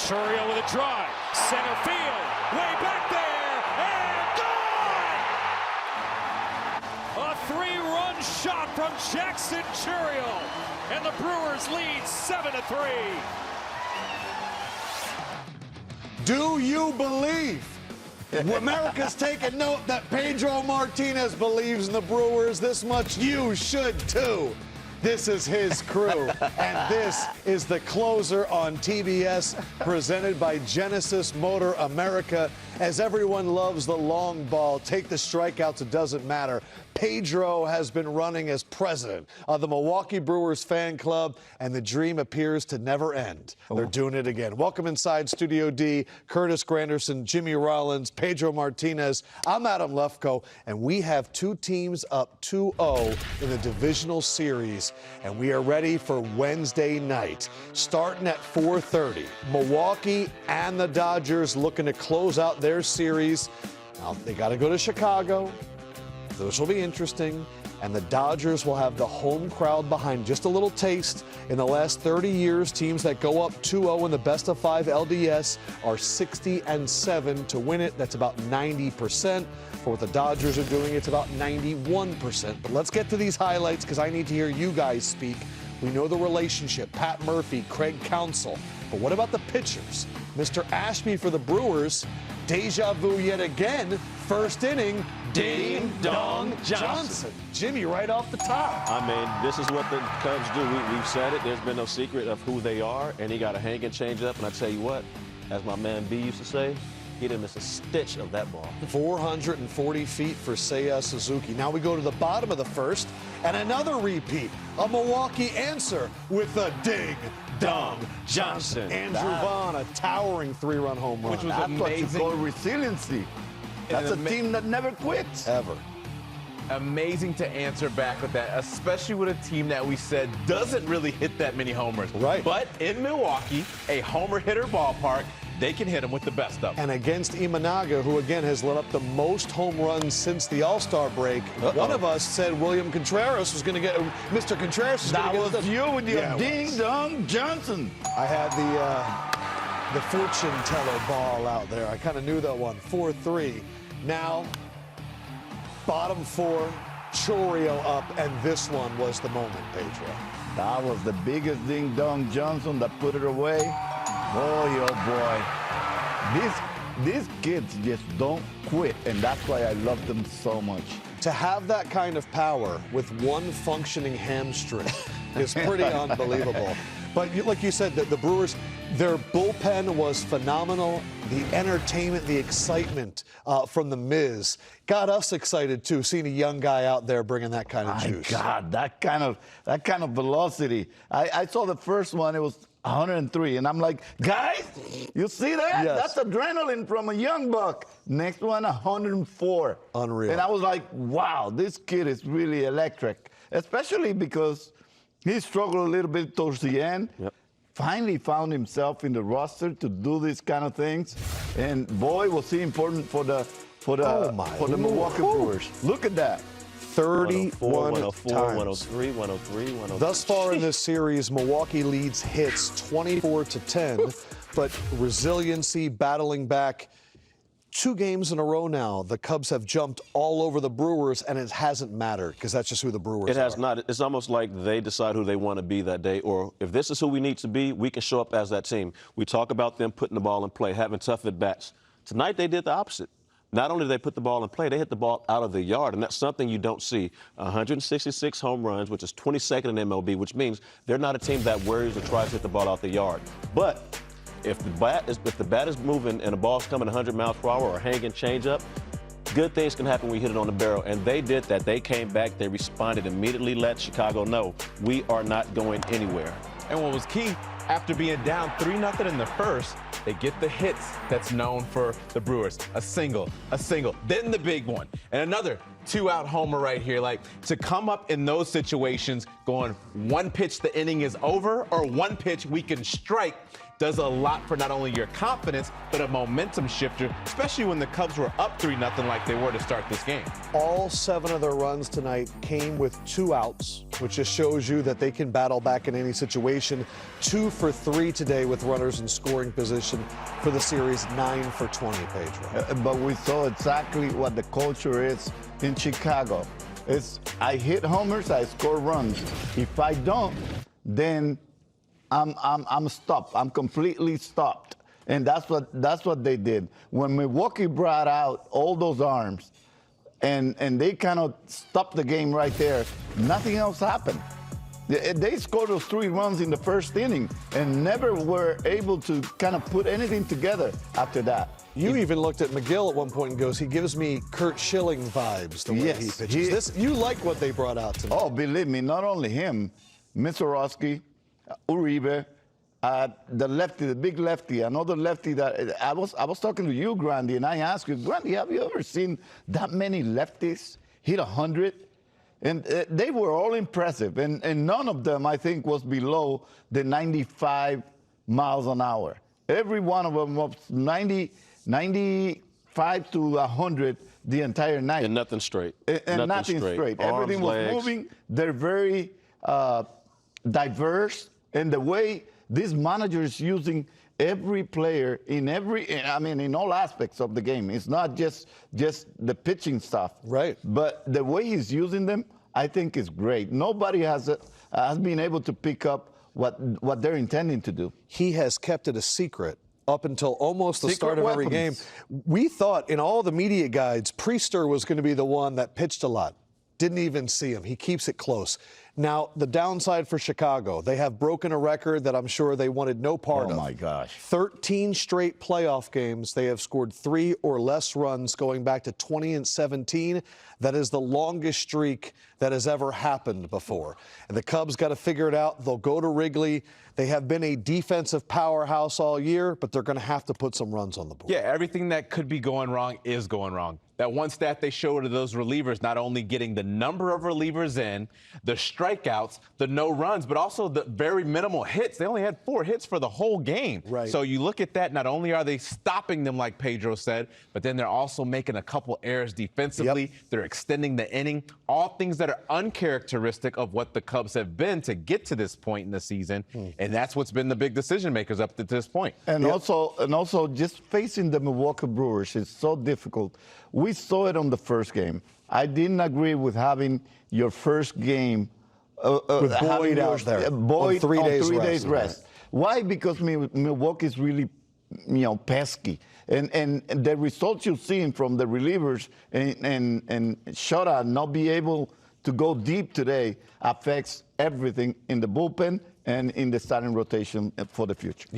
Chourio with a drive. Center field. Way back there. And gone! A three-run shot from Jackson Chourio. And the Brewers lead 7-3. Do you believe? America's taking note that Pedro Martinez believes in the Brewers this much. You should too. This is his crew, and this is the closer on TBS, presented by Genesis Motor America. As everyone loves the long ball, take the strikeouts, it doesn't matter. Pedro has been running as president of the Milwaukee Brewers fan club, and the dream appears to never end. They're doing it again. Welcome inside Studio D, Curtis Granderson, Jimmy Rollins, Pedro Martinez. I'm Adam Lefkoe, and we have two teams up 2-0 in the divisional series, and we are ready for Wednesday night. Starting at 4:30, Milwaukee and the Dodgers looking to close out their series. Now, they got to go to Chicago. Those will be interesting, and the Dodgers will have the home crowd behind. Just a little taste. In the last 30 years, teams that go up 2-0 in the best-of-5 LDS are 60-7 to win it. That's about 90%. For what the Dodgers are doing, it's about 91%. But let's get to these highlights because I need to hear you guys speak. We know the relationship, Pat Murphy, Craig Counsell. But what about the pitchers? Mr. Ashby for the Brewers, deja vu yet again, first inning, Ding Dong Johnson. Jimmy, right off the top. I mean, this is what the Cubs do. We've said it. There's been no secret of who they are, and he got a hang and change up. And I tell you what, as my man B used to say, he didn't miss a stitch of that ball. 440 feet for Seiya Suzuki. Now we go to the bottom of the first, and another repeat. A Milwaukee answer with a Ding Dong Johnson. Andrew Vaughn, a towering three-run home run. Which was amazing. That's what you call resiliency. That's a team that never quits. Ever. Amazing to answer back with that, especially with a team that we said doesn't really hit that many homers. Right. But in Milwaukee, a homer hitter ballpark, they can hit them with the best of them. And against Imanaga, who again has let up the most home runs since the All-Star break, one of us said William Contreras was going to get, Mr. Contreras was going to get. That was you with your Ding Dong Johnson. I had the fortune teller ball out there. I kind of knew that one. 4-3. Now, bottom four, Chourio up, and this one was the moment, Pedro. That was the biggest Ding Dong Johnson that put it away. Boy, oh boy. These kids just don't quit, and that's why I love them so much. To have that kind of power with one functioning hamstring is pretty unbelievable. But like you said, the Brewers, their bullpen was phenomenal. The entertainment, the excitement from the Miz got us excited too, seeing a young guy out there bringing that kind of juice. My God, that kind of velocity. I saw the first one. It was 103, and I'm like, guys, you see that? Yes. That's adrenaline from a young buck. Next one, 104. Unreal. And I was like, wow, this kid is really electric, especially because he struggled a little bit towards the end. Yep. Finally found himself in the roster to do these kind of things, and boy, was he important for the Milwaukee Brewers. Look at that. 31 104, times. 103, 103, 103. Thus far in this series, Milwaukee leads hits 24-10, but resiliency, battling back. 2 games in a row now, the Cubs have jumped all over the Brewers, and it hasn't mattered because that's just who the Brewers are. It has not. It's almost like they decide who they want to be that day, or if this is who we need to be, we can show up as that team. We talk about them putting the ball in play, having tough at-bats. Tonight, they did the opposite. Not only did they put the ball in play, they hit the ball out of the yard, and that's something you don't see. 166 home runs, which is 22nd in MLB, which means they're not a team that worries or tries to hit the ball out the yard. But if the bat is moving and the ball's coming 100 miles per hour or hanging change up, good things can happen when you hit it on the barrel. And they did that. They came back. They responded immediately, let Chicago know we are not going anywhere. And what was key, after being down 3-0 in the first, they get the hits that's known for the Brewers. A single, then the big one, and another 2-out homer right here. Like, to come up in those situations going one pitch the inning is over or one pitch we can strike does a lot for not only your confidence, but a momentum shifter, especially when the Cubs were up 3-0 like they were to start this game. All 7 of their runs tonight came with 2 outs, which just shows you that they can battle back in any situation. 2 for 3 today with runners in scoring position for the series, 9 for 20, Pedro. But we saw exactly what the culture is in Chicago. It's I hit homers, I score runs. If I don't, then I'm stopped. I'm completely stopped. And that's what they did. When Milwaukee brought out all those arms and they kind of stopped the game right there, nothing else happened. They scored those 3 runs in the first inning and never were able to kind of put anything together after that. You even looked at McGill at one point and goes, he gives me Kurt Schilling vibes the way he pitches. You like what they brought out tonight. Oh, believe me, not only him, Misiorowski, Uribe, the lefty, the big lefty, another lefty that I was talking to you, Grandy, and I asked you, Grandy, have you ever seen that many lefties hit 100? And they were all impressive, and none of them, I think, was below the 95 miles an hour. Every one of them was 95 to 100 the entire night. And nothing straight. And nothing straight. Everything was legs. moving. They're very diverse. And the way this manager is using every player in all aspects of the game. It's not just the pitching stuff. Right. But the way he's using them, I think is great. Nobody has been able to pick up what they're intending to do. He has kept it a secret up until almost the start of every game. We thought in all the media guides, Priester was going to be the one that pitched a lot. Didn't even see him. He keeps it close. Now, the downside for Chicago, they have broken a record that I'm sure they wanted no part of. Oh, my gosh. 13 straight playoff games. They have scored 3 or less runs going back to 2017. That is the longest streak that has ever happened before. And the Cubs got to figure it out. They'll go to Wrigley. They have been a defensive powerhouse all year, but they're going to have to put some runs on the board. Yeah, everything that could be going wrong is going wrong. That one stat they showed of those relievers, not only getting the number of relievers in, the strikeouts, the no runs, but also the very minimal hits. They only had 4 hits for the whole game. Right. So you look at that, not only are they stopping them, like Pedro said, but then they're also making a couple errors defensively. Yep. They're extending the inning. All things that are uncharacteristic of what the Cubs have been to get to this point in the season. And that's what's been the big decision makers up to this point. And also just facing the Milwaukee Brewers is so difficult. We saw it on the first game. I didn't agree with having your first game with Boyd out there Boyd on 3 days rest. Why? Because Milwaukee is really, pesky. And the results you've seen from the relievers and shutout not be able to go deep today affects everything in the bullpen and in the starting rotation for the future.